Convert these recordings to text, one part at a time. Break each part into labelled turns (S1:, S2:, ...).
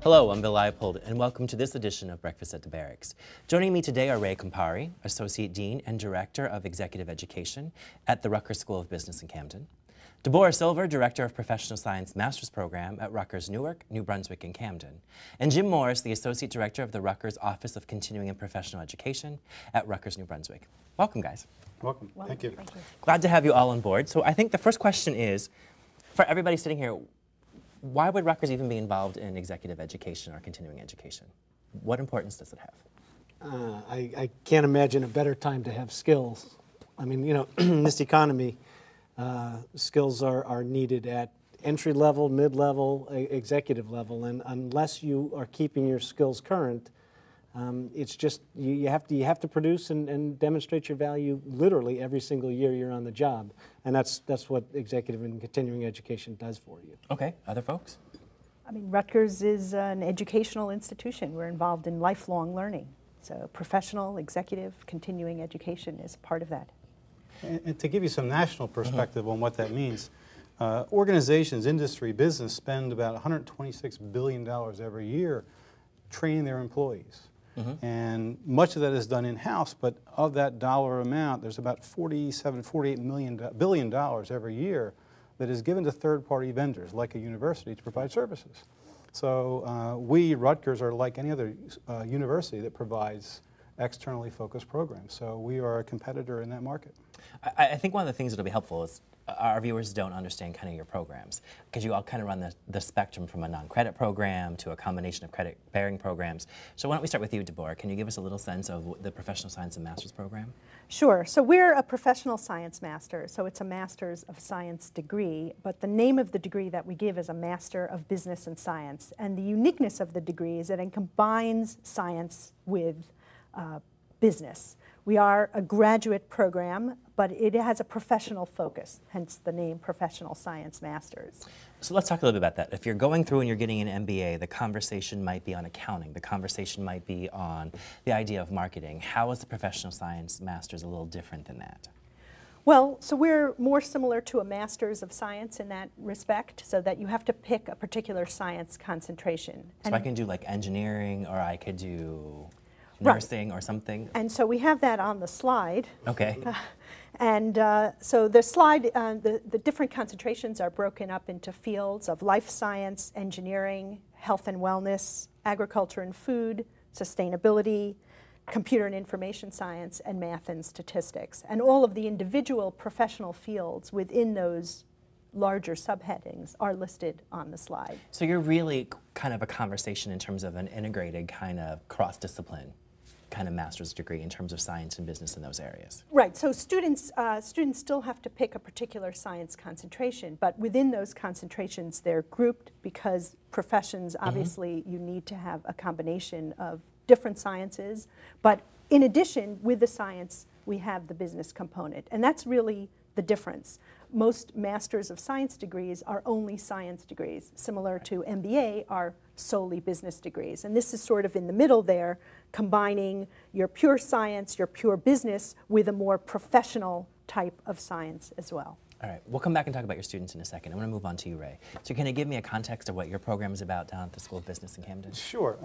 S1: Hello, I'm Bill Leopold, and welcome to this edition of Breakfast at the Barracks. Joining me today are Ray Compari, Associate Dean and Director of Executive Education at the Rutgers School of Business-Camden, Deborah Silver, Director of Professional Science Master's Program at Rutgers Newark, New Brunswick, and Camden, and Jim Morris, the Associate Director of the Rutgers Office of Continuing and Professional Education at Rutgers, New Brunswick. Welcome, guys.
S2: Welcome. Thank you.
S1: Glad to have you all on board. So I think the first question is, for everybody sitting here, why would Rutgers even be involved in executive education or continuing education? What importance does it have?
S2: I can't imagine a better time to have skills. I mean, you know, in this economy, skills are needed at entry level, mid-level, executive level, and unless you are keeping your skills current, it's just you have to produce and demonstrate your value literally every single year you're on the job, and that's what executive and continuing education does for you.
S1: Okay, other folks?
S3: I mean, Rutgers is an educational institution. We're involved in lifelong learning, so professional, executive, continuing education is part of that.
S2: And to give you some national perspective on what that means, organizations, industry, business spend about $126 billion every year training their employees. And much of that is done in-house, but of that dollar amount, there's about $48 billion every year that is given to third-party vendors, like a university, to provide services. So we, Rutgers, are like any other university that provides externally focused programs. So we are a competitor in that market.
S1: I think one of the things that will be helpful is our viewers don't understand kind of your programs, because you all kind of run the spectrum from a non-credit program to a combination of credit-bearing programs. So why don't we start with you, Deborah? Can you give us a little sense of the Professional Science and Master's program?
S3: Sure. So we're a Professional Science Master, so it's a Master's of Science degree, but the name of the degree that we give is a Master of Business and Science. And the uniqueness of the degree is that it combines science with business. We are a graduate program, but it has a professional focus, hence the name Professional Science Masters.
S1: So let's talk a little bit about that. If you're going through and you're getting an MBA, the conversation might be on accounting. The conversation might be on the idea of marketing. How is the Professional Science Masters a little different than that?
S3: Well, so we're more similar to a Master's of Science in that respect, so that you have to pick a particular science concentration.
S1: So I can do like engineering, or I could do nursing or something?
S3: And so we have that on the slide.
S1: Okay.
S3: So the slide, the different concentrations are broken up into fields of life science, engineering, health and wellness, agriculture and food, sustainability, computer and information science, and math and statistics. And all of the individual professional fields within those larger subheadings are listed on the slide.
S1: So you're really kind of a conversation in terms of an integrated kind of cross-discipline kind of master's degree in terms of science and business in those areas.
S3: Right, so students still have to pick a particular science concentration, but within those concentrations they're grouped because professions, obviously you need to have a combination of different sciences, but in addition, with the science, we have the business component, and that's really the difference. Most Masters of Science degrees are only science degrees, similar to MBA are solely business degrees. And this is sort of in the middle there, combining your pure science, your pure business, with a more professional type of science as well.
S1: All right, we'll come back and talk about your students in a second. I'm going to move on to you, Ray. So can you give me a context of what your program is about down at the School of Business in Camden?
S2: Sure.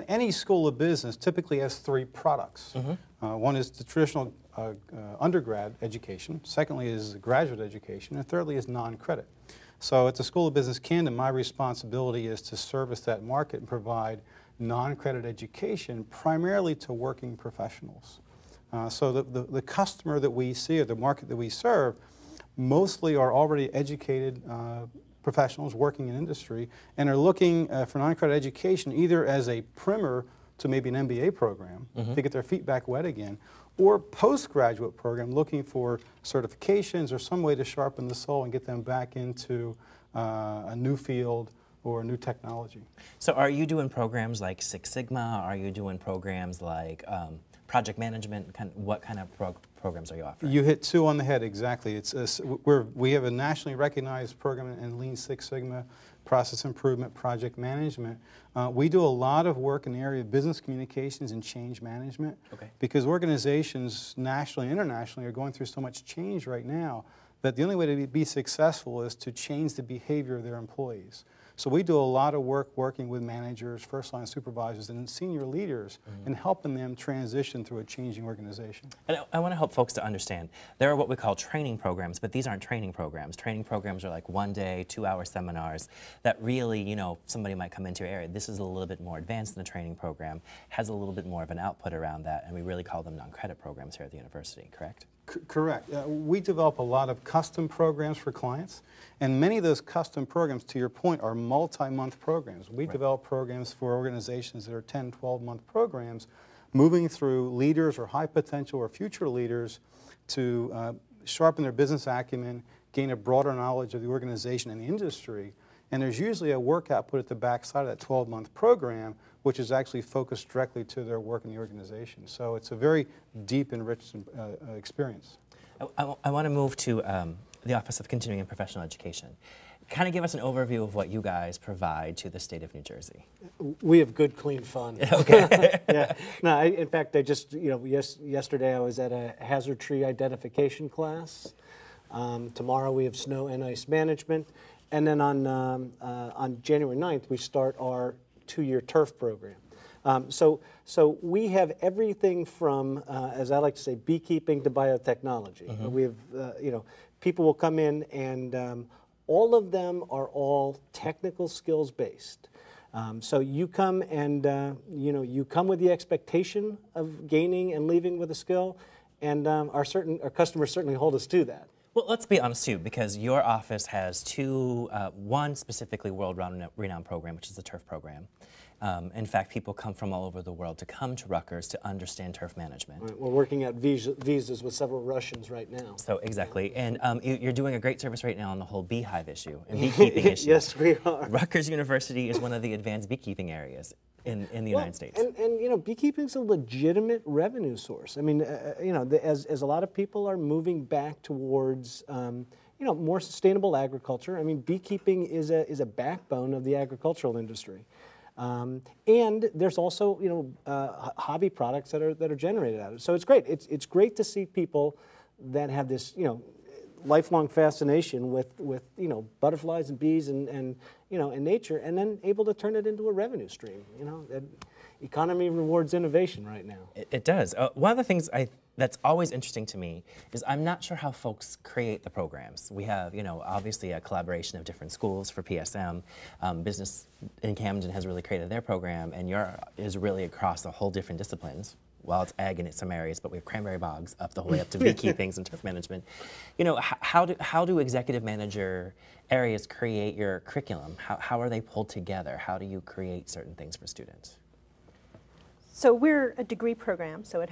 S2: Any school of business typically has three products. One is the traditional undergrad education, secondly is graduate education, and thirdly is non-credit. So at the School of Business-Camden, my responsibility is to service that market and provide non-credit education primarily to working professionals. So the customer that we see, or the market that we serve, mostly are already educated professionals working in industry and are looking for non-credit education either as a primer to maybe an MBA program to get their feet back wet again, or postgraduate program looking for certifications or some way to sharpen the soul and get them back into a new field or a new technology.
S1: So are you doing programs like Six Sigma? Are you doing programs like project management? What kind of programs are you offering?
S2: You hit two on the head, exactly. We have a nationally recognized program in Lean Six Sigma, process improvement, project management. We do a lot of work in the area of business communications and change management, because organizations nationally and internationally are going through so much change right now that the only way to be successful is to change the behavior of their employees. So we do a lot of work working with managers, first-line supervisors, and senior leaders in helping them transition through a changing organization.
S1: And I want to help folks to understand, there are what we call training programs, but these aren't training programs. Training programs are like 1-day, 2-hour seminars that really, you know, somebody might come into your area. This is a little bit more advanced than a training program, has a little bit more of an output around that, and we really call them non-credit programs here at the university, correct?
S2: Correct. We develop a lot of custom programs for clients, and many of those custom programs, to your point, are multi-month programs. We develop programs for organizations that are 10, 12-month programs, moving through leaders or high potential or future leaders to sharpen their business acumen, gain a broader knowledge of the organization and the industry. And there's usually a work output at the backside of that 12-month program, which is actually focused directly to their work in the organization. So it's a very deep and rich experience.
S1: I want to move to the Office of Continuing and Professional Education. Kind of give us an overview of what you guys provide to the state of New Jersey.
S4: We have good, clean fun.
S1: Okay.
S4: Yeah. No, in fact, I just, yesterday I was at a hazard tree identification class. Tomorrow we have snow and ice management. And then on January 9th, we start our 2-year turf program. So we have everything from, as I like to say, beekeeping to biotechnology. We have, people will come in and all of them are all technical skills based. So you come and, you come with the expectation of gaining and leaving with a skill, and our customers certainly hold us to that.
S1: Well, let's be honest too, because your office has two, one specifically world-renowned program, which is the turf program. In fact, people come from all over the world to come to Rutgers to understand turf management.
S4: Right, we're working out visas with several Russians right now.
S1: So exactly, and you're doing a great service right now on the whole beehive issue and beekeeping issue.
S4: Yes, we are.
S1: Rutgers University is one of the advanced beekeeping areas in the United States.
S4: And beekeeping is a legitimate revenue source. I mean, as a lot of people are moving back towards more sustainable agriculture. I mean, beekeeping is a backbone of the agricultural industry. And there's also hobby products that are generated out of it. So it's great. It's great to see people that have this lifelong fascination with butterflies and bees and nature, and then able to turn it into a revenue stream. Economy rewards innovation right now.
S1: It does. One of the things that's always interesting to me is I'm not sure how folks create the programs. We have, obviously a collaboration of different schools for PSM. Business in Camden has really created their program, and yours is really across a whole different disciplines. Well, it's ag in some areas, but we have cranberry bogs up the whole way up to beekeeping and turf management. How do executive manager areas create your curriculum? How are they pulled together? How do you create certain things for students?
S3: So we're a degree program, so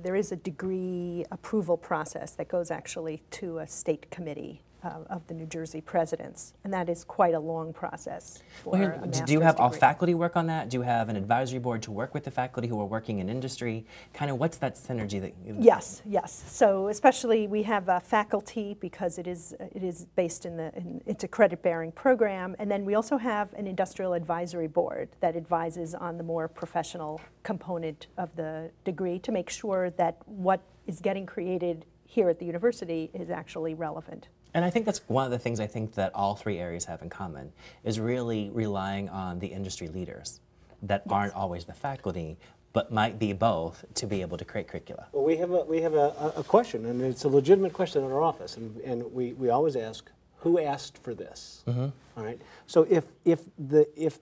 S3: there is a degree approval process that goes actually to a state committee of the New Jersey presidents, and that is quite a long process for a master's degree.
S1: Do you have all faculty work on that? Do you have an advisory board to work with the faculty who are working in industry? Kind of what's that synergy that you...
S3: Yes. So especially we have faculty because it is based it's a credit-bearing program, and then we also have an industrial advisory board that advises on the more professional component of the degree to make sure that what is getting created here at the university is actually relevant.
S1: And I think that's one of the things I think that all three areas have in common, is really relying on the industry leaders that aren't always the faculty, but might be both, to be able to create curricula.
S4: Well, we have a question, and it's a legitimate question in our office, and we always ask, who asked for this? All right. So if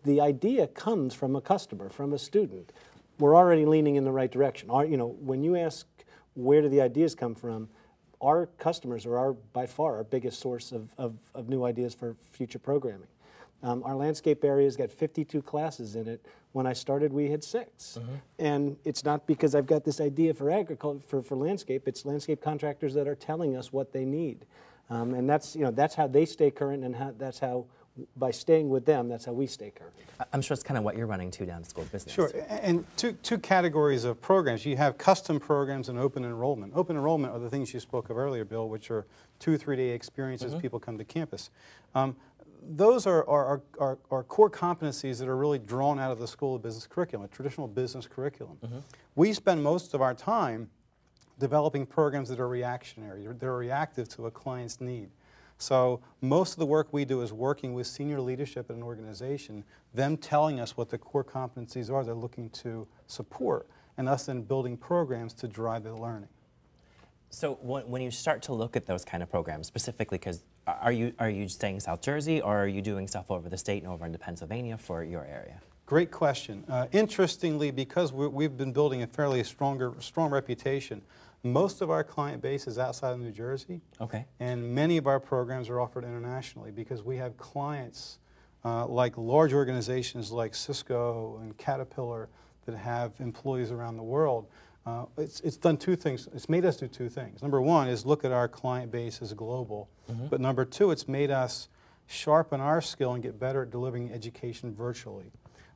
S4: the idea comes from a customer, from a student, we're already leaning in the right direction. When you ask where do the ideas come from, our customers are by far our biggest source of new ideas for future programming. Our landscape area's got 52 classes in it. When I started, we had 6. And it's not because I've got this idea for agriculture, for landscape. It's landscape contractors that are telling us what they need. And that's how they stay current, and that's how, by staying with them, that's how we stay current.
S1: I'm sure it's kind of what you're running to down at School of Business.
S2: Sure, and two categories of programs. You have custom programs and open enrollment. Open enrollment are the things you spoke of earlier, Bill, which are 2-3-day experiences people come to campus. Those are core competencies that are really drawn out of the School of Business curriculum, a traditional business curriculum. We spend most of our time developing programs that are reactionary, they're reactive to a client's need. So most of the work we do is working with senior leadership in an organization, them telling us what the core competencies are they're looking to support, and us then building programs to drive the learning.
S1: So when you start to look at those kind of programs, specifically, because are you staying South Jersey, or are you doing stuff over the state and over into Pennsylvania for your area?
S2: Great question. Interestingly, because we've been building a fairly strong reputation, most of our client base is outside of New Jersey.
S1: Okay.
S2: And many of our programs are offered internationally because we have clients like large organizations like Cisco and Caterpillar that have employees around the world. It's done two things. It's made us do two things. Number one is look at our client base as global. But number two, it's made us sharpen our skill and get better at delivering education virtually.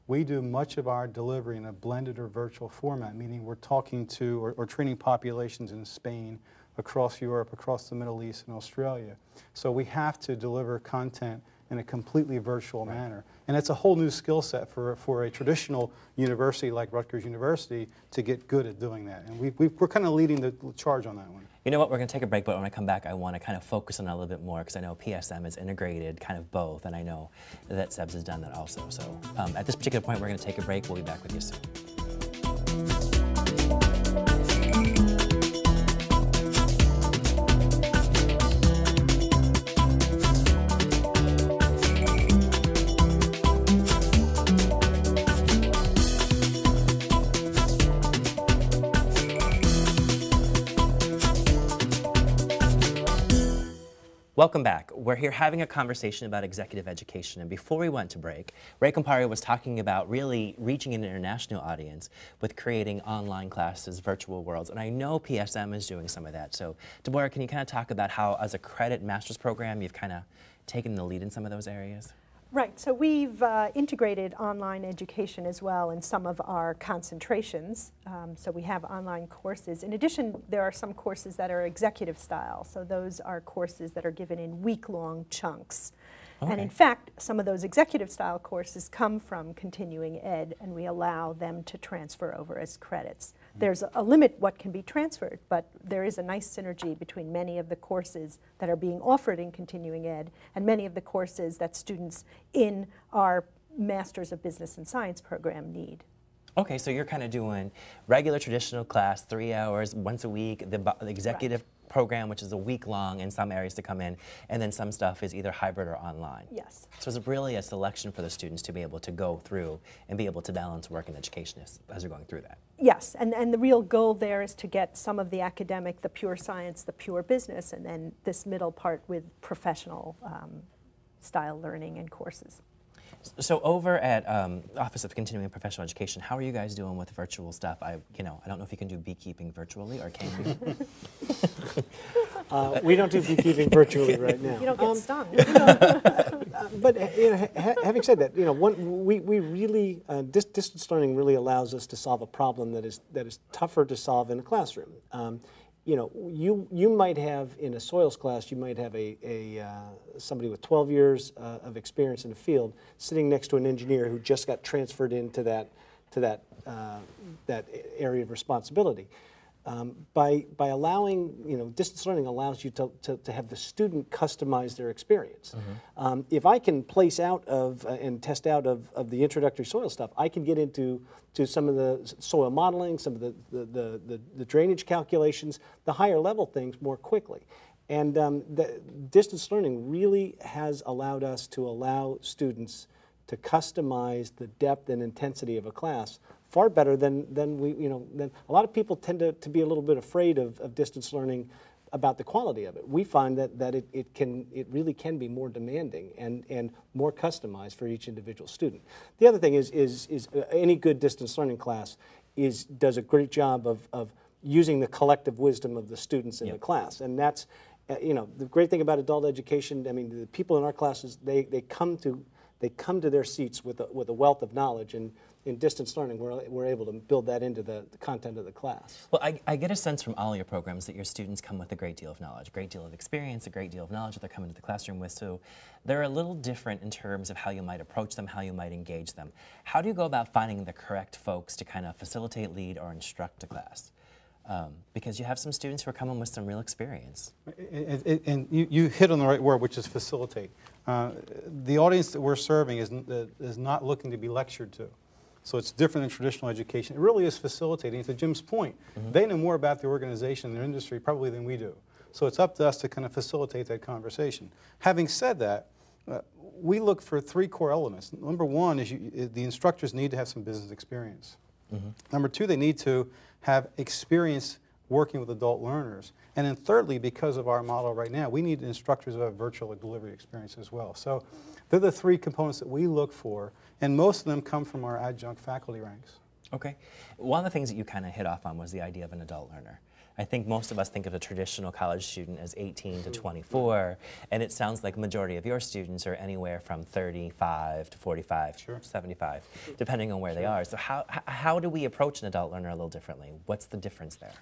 S2: We do much of our delivery in a blended or virtual format, meaning we're talking to or training populations in Spain, across Europe, across the Middle East, and Australia. So we have to deliver content in a completely virtual manner. And it's a whole new skill set for a traditional university like Rutgers University to get good at doing that. And we're kind of leading the charge on that one.
S1: You know what, we're going to take a break, but when I come back, I want to kind of focus on that a little bit more, because I know PSM is integrated kind of both, and I know that SEBS has done that also. So at this particular point, we're going to take a break. We'll be back with you soon. Welcome back. We're here having a conversation about executive education, and before we went to break, Ray Compari was talking about really reaching an international audience with creating online classes, virtual worlds, and I know PSM is doing some of that. So, Deborah, can you kind of talk about how, as a credit master's program, you've kind of taken the lead in some of those areas?
S3: Right, so we've integrated online education as well in some of our concentrations. So we have online courses. In addition, there are some courses that are executive style. So those are courses that are given in week-long chunks. Okay. And in fact, some of those executive style courses come from continuing ed, and we allow them to transfer over as credits. There's a limit what can be transferred, but there is a nice synergy between many of the courses that are being offered in continuing ed and many of the courses that students in our Masters of Business and Science program need.
S1: Okay, so you're kind of doing regular traditional class, 3 hours, once a week, the executive program, which is a week long in some areas to come in, and then some stuff is either hybrid or online.
S3: Yes.
S1: So it's really a selection for the students to be able to go through and be able to balance work and education as they're going through that.
S3: Yes, and the real goal there is to get some of the academic, the pure science, the pure business, and then this middle part with professional style learning and courses.
S1: So over at Office of Continuing and Professional Education, how are you guys doing with virtual stuff? I don't know if you can do beekeeping virtually, or can you?
S4: We don't do beekeeping virtually right now.
S3: You don't get stung.
S4: But having said that, we really distance learning really allows us to solve a problem that is tougher to solve in a classroom. You might have in a soils class, you might have somebody with 12 years of experience in the field sitting next to an engineer who just got transferred into that area of responsibility. By allowing, distance learning allows you to have the student customize their experience. Mm-hmm. If I can place out of and test out of the introductory soil stuff, I can get into some of the soil modeling, some of the drainage calculations, the higher level things more quickly. And the distance learning really has allowed us to allow students to customize the depth and intensity of a class far better than a lot of people tend to be a little bit afraid of distance learning about the quality of it. We find that it really can be more demanding and more customized for each individual student. The other thing is any good distance learning class does a great job of using the collective wisdom of the students in the class, and that's the great thing about adult education. I mean, the people in our classes they come to their seats with a wealth of knowledge, and in distance learning, we're able to build that into the content of the class.
S1: Well, I get a sense from all your programs that your students come with a great deal of knowledge, a great deal of experience, a great deal of knowledge that they're coming to the classroom with, so they're a little different in terms of how you might approach them, how you might engage them. How do you go about finding the correct folks to kind of facilitate, lead, or instruct a class? Because you have some students who are coming with some real experience.
S2: And you hit on the right word, which is facilitate. The audience that we're serving is not looking to be lectured to. So it's different than traditional education. It really is facilitating. To Jim's point, they know more about the organization and their industry probably than we do. So it's up to us to kind of facilitate that conversation. Having said that, we look for 3 core elements. Number one is the instructors need to have some business experience. Number 2, they need to have experience working with adult learners. And then thirdly, because of our model right now, we need instructors who have virtual delivery experience as well. So they're the 3 components that we look for, and most of them come from our adjunct faculty ranks.
S1: Okay. One of the things that you kind of hit off on was the idea of an adult learner. I think most of us think of a traditional college student as 18 to 24, and it sounds like the majority of your students are anywhere from 35 to 45, 75, depending on where they are. So how do we approach an adult learner a little differently? What's the difference there?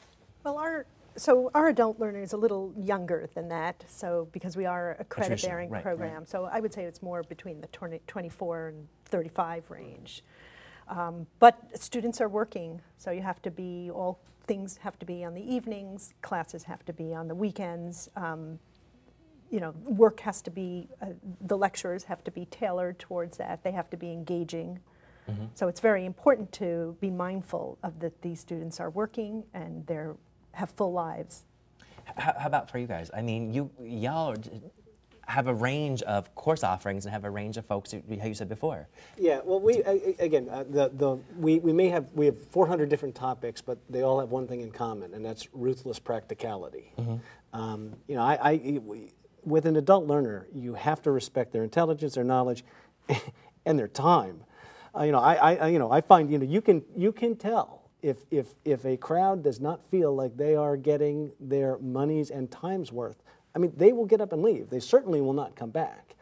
S3: Well, our adult learner is a little younger than that, so because we are a credit-bearing program. So I would say it's more between the 24 and 35 range. But students are working, so you have to be, all things have to be on the evenings, classes have to be on the weekends, you know, work has to be, the lecturers have to be tailored towards that, they have to be engaging. So it's very important to be mindful of that these students are working and they're have full lives.
S1: How about for you guys? I mean, y'all have a range of course offerings and have a range of folks, how you said before.
S4: Yeah, well, we have 400 different topics, but they all have one thing in common, and that's ruthless practicality. You know, with an adult learner, you have to respect their intelligence, their knowledge, and their time. You know, I find, you know, you can tell if a crowd does not feel like they are getting their money's and time's worth. I mean, they will get up and leave. They certainly will not come back.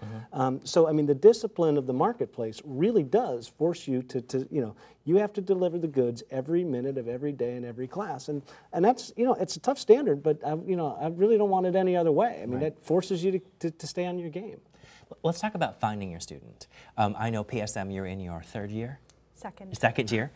S4: So, I mean, the discipline of the marketplace really does force you to, you know, you have to deliver the goods every minute of every day in every class. And that's, you know, it's a tough standard, but, you know, I really don't want it any other way. I mean, that forces you to stay on your game.
S1: Let's talk about finding your student. I know PSM, you're in your 3rd year? Second year.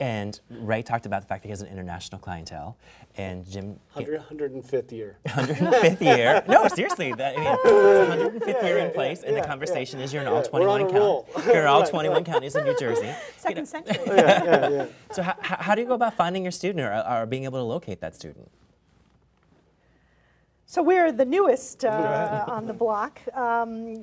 S1: And Ray talked about the fact that he has an international clientele, and Jim...
S4: 105th year.
S1: 105th year. No, seriously, that, I mean, it's 105th year in place, and the conversation is you're in all 21 counties. You're in all 21 counties in New Jersey.
S3: Second century.
S1: So how do you go about finding your student or being able to locate that student?
S3: So we're the newest on the block.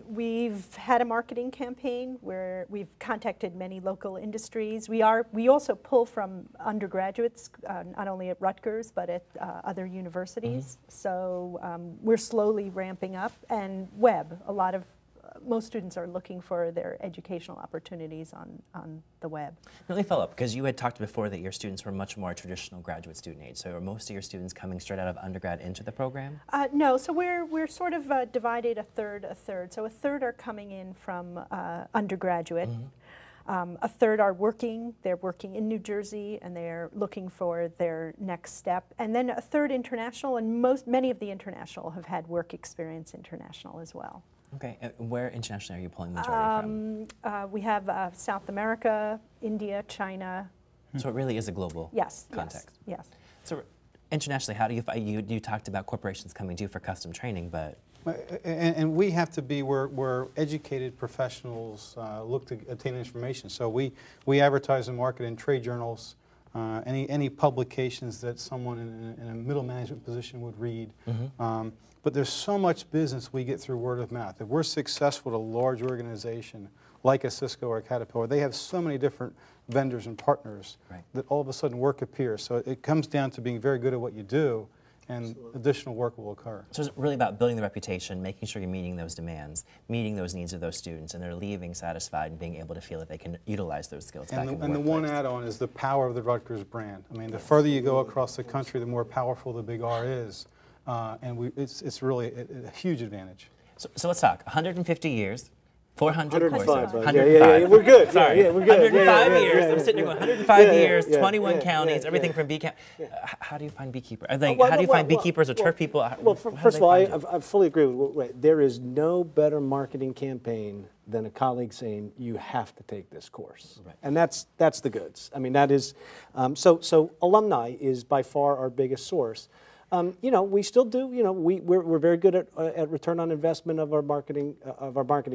S3: We've had a marketing campaign where we've contacted many local industries. We also pull from undergraduates, not only at Rutgers, but at other universities. So we're slowly ramping up. And web, most students are looking for their educational opportunities on the web.
S1: Let me follow up, because you had talked before that your students were much more traditional graduate student age. So are most of your students coming straight out of undergrad into the program?
S3: No, so we're sort of divided a third. So a third are coming in from undergraduate. A third are working. They're working in New Jersey and they're looking for their next step. And then a third international, and many of the international have had work experience international as well.
S1: Okay, and where internationally are you pulling the majority from?
S3: We have South America, India, China.
S1: So it really is a global context.
S3: Yes.
S1: So internationally, how do you find, you talked about corporations coming to you for custom training, but...
S2: And we have to be where educated professionals look to obtain information. So we advertise and market in trade journals, any publications that someone in a middle management position would read. But there's so much business we get through word of mouth. If we're successful at a large organization like a Cisco or a Caterpillar, they have so many different vendors and partners that all of a sudden work appears. So it comes down to being very good at what you do, and additional work will occur.
S1: So it's really about building the reputation, making sure you're meeting those demands, meeting those needs of those students, and they're leaving satisfied and being able to feel that they can utilize those skills back in the workplace.
S2: And the one add-on is the power of the Rutgers brand. I mean, the further you go across the country, the more powerful the big R is. And it's really a huge advantage.
S1: So let's talk. 150 years, 400 courses.
S4: 105. Yeah, we're good.
S1: Sorry.
S4: Yeah, we're good.
S1: 105 years. I'm sitting here going 105 years, 21 counties, everything from beekeepers. How do you find beekeepers? How do you find beekeepers or turf people?
S4: Well, first of all, I fully agree with Ray. There is no better marketing campaign than a colleague saying, you have to take this course.
S1: Right.
S4: And that's the goods. I mean, that is, so alumni is by far our biggest source. You know, we still do, you know, we're very good at return on investment of our marketing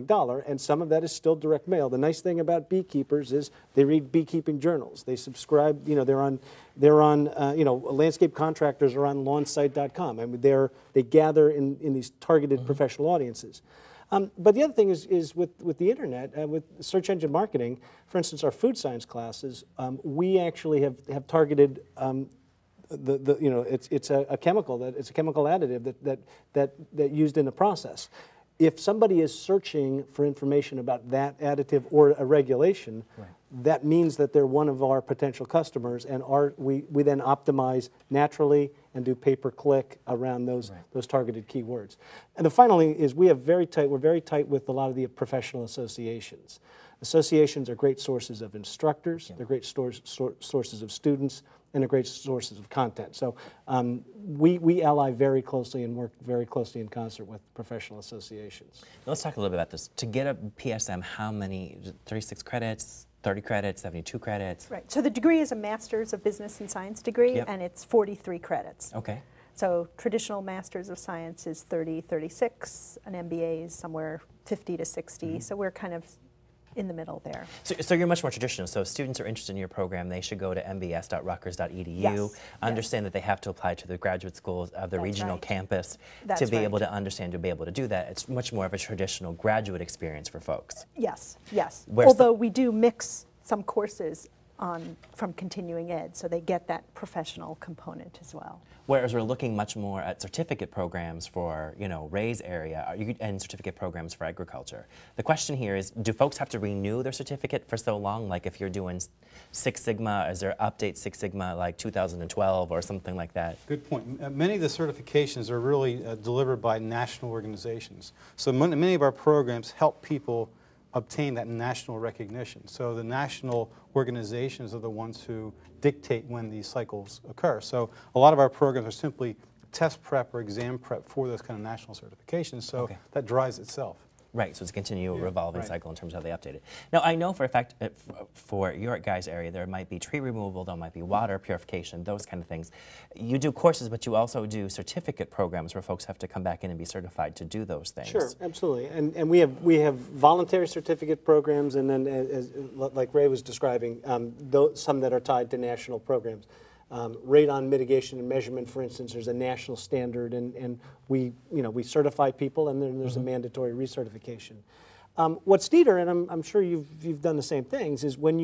S4: dollar, and some of that is still direct mail. The nice thing about beekeepers is they read beekeeping journals. They subscribe, you know, they're on you know, landscape contractors are on lawnsite.com. I mean, they gather in these targeted professional audiences. But the other thing is with the internet, with search engine marketing, for instance, our food science classes, we actually have targeted you know, it's a chemical additive that used in the process. If somebody is searching for information about that additive or a regulation, right, that means that they're one of our potential customers, and we then optimize naturally and do pay-per-click around those targeted keywords. And the final thing is we're very tight with a lot of the professional associations. Associations are great sources of instructors, they're great sources of students, and they're great sources of content. So we ally very closely and work very closely in concert with professional associations.
S1: Now let's talk a little bit about this. To get a PSM, how many, 36 credits, 30 credits, 72 credits?
S3: Right, so the degree is a Master's of Business and Science degree, and it's 43 credits.
S1: Okay.
S3: So traditional Masters of Science is 30, 36, an MBA is somewhere 50 to 60, so we're kind of in the middle there.
S1: So you're much more traditional. So if students are interested in your program, they should go to mbs.rutgers.edu,
S3: yes,
S1: understand that they have to apply to the graduate schools of the regional campus to be able to understand, to be able to do that. It's much more of a traditional graduate experience for folks.
S3: Yes, yes. Although we do mix some courses from continuing ed, so they get that professional component as well.
S1: Whereas we're looking much more at certificate programs for, you know, Ray's area and certificate programs for agriculture. The question here is, do folks have to renew their certificate for so long? Like if you're doing Six Sigma, is there update Six Sigma like 2012 or something like that?
S2: Good point. Many of the certifications are really delivered by national organizations. So many of our programs help people obtain that national recognition. So the national organizations are the ones who dictate when these cycles occur. So a lot of our programs are simply test prep or exam prep for those kind of national certifications, so that drives itself.
S1: Right, so it's a continual revolving cycle in terms of how they update it. Now, I know for a fact for your guys' area, there might be tree removal, there might be water purification, those kind of things. You do courses, but you also do certificate programs where folks have to come back in and be certified to do those things.
S4: Sure, absolutely. And we have voluntary certificate programs, and then, like Ray was describing, some that are tied to national programs. Radon mitigation and measurement, for instance, there's a national standard, and we certify people, and then there's a mandatory recertification. What's neater, and I'm sure you've done the same things, is when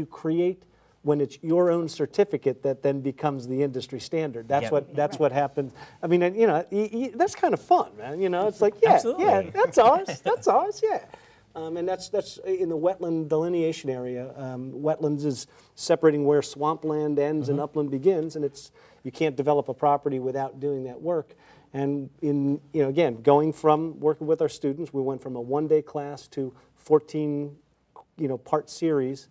S4: it's your own certificate that then becomes the industry standard. That's what happens. I mean, you know, that's kind of fun, man. You know, it's like, yeah, that's ours, yeah. And that's in the wetland delineation area. Wetlands is separating where swampland ends and upland begins, and you can't develop a property without doing that work. And again, going from working with our students, we went from a one-day class to 14, part series.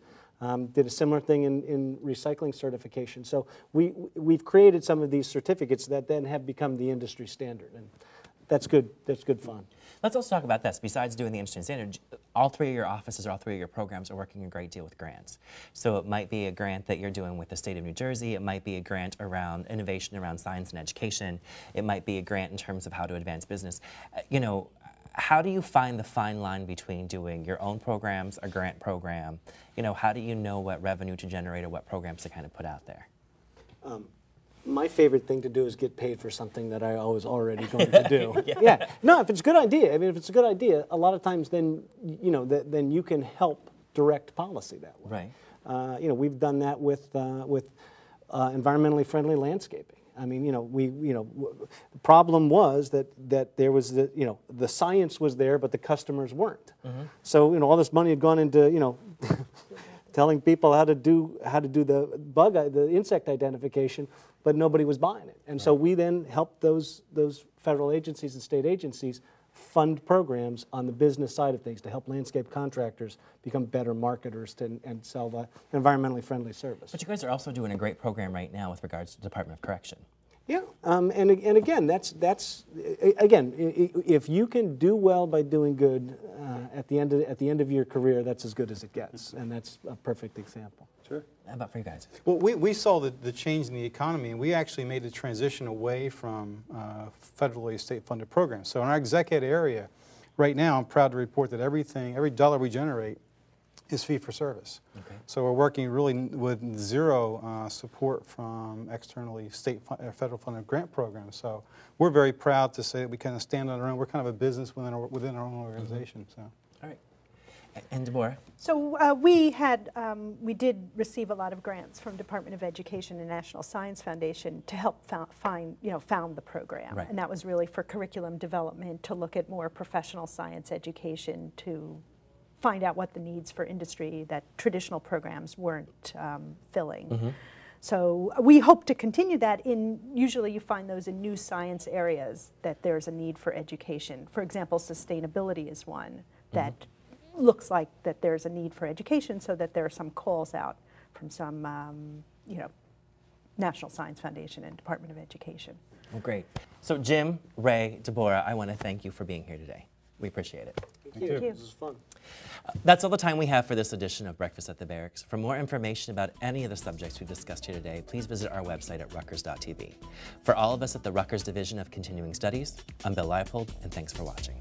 S4: Did a similar thing in recycling certification. So we've created some of these certificates that then have become the industry standard, and that's good. That's good fun.
S1: Let's also talk about this. Besides doing the industry standard, all three of your offices, all three of your programs are working a great deal with grants. So it might be a grant that you're doing with the state of New Jersey. It might be a grant around innovation around science and education. It might be a grant in terms of how to advance business. How do you find the fine line between doing your own programs, a grant program? How do you know what revenue to generate or what programs to kind of put out there?
S4: My favorite thing to do is get paid for something that I was already going to do. Yeah. No, if it's a good idea, if it's a good idea, a lot of times then, then you can help direct policy that way. Right. We've done that with environmentally friendly landscaping. I mean, the problem was that there was the science was there, but the customers weren't. So, all this money had gone into, telling people how to do the insect identification, but nobody was buying it. And so we then helped those federal agencies and state agencies fund programs on the business side of things to help landscape contractors become better marketers and sell the environmentally friendly service.
S1: But you guys are also doing a great program right now with regards to the Department of Correction.
S4: Yeah, and again, that's again, if you can do well by doing good at the end of your career, that's as good as it gets, and that's a perfect example.
S2: Sure.
S1: How about for you guys?
S2: Well, we saw the change in the economy, and we actually made the transition away from federally state-funded programs. So in our exec ed area, right now, I'm proud to report that every dollar we generate is fee for service. Okay. So we're working really with zero support from externally federal funded grant programs. So we're very proud to say that we kind of stand on our own. We're kind of a business within our own organization. So.
S1: All right. And Deborah?
S3: So we did receive a lot of grants from Department of Education and National Science Foundation to help found the program.
S1: Right.
S3: And that was really for curriculum development, to look at more professional science education, to find out what the needs for industry that traditional programs weren't filling. So we hope to continue that. Usually you find those in new science areas that there's a need for education. For example, sustainability is one that looks like that there's a need for education, so that there are some calls out from some National Science Foundation and Department of Education.
S1: Well, great. So Jim, Ray, Deborah, I want to thank you for being here today. We appreciate it.
S4: Thank you. This was fun.
S1: That's all the time we have for this edition of Breakfast at the Barracks. For more information about any of the subjects we've discussed here today, please visit our website at rutgers.tv. For all of us at the Rutgers Division of Continuing Studies, I'm Bill Leipold, and thanks for watching.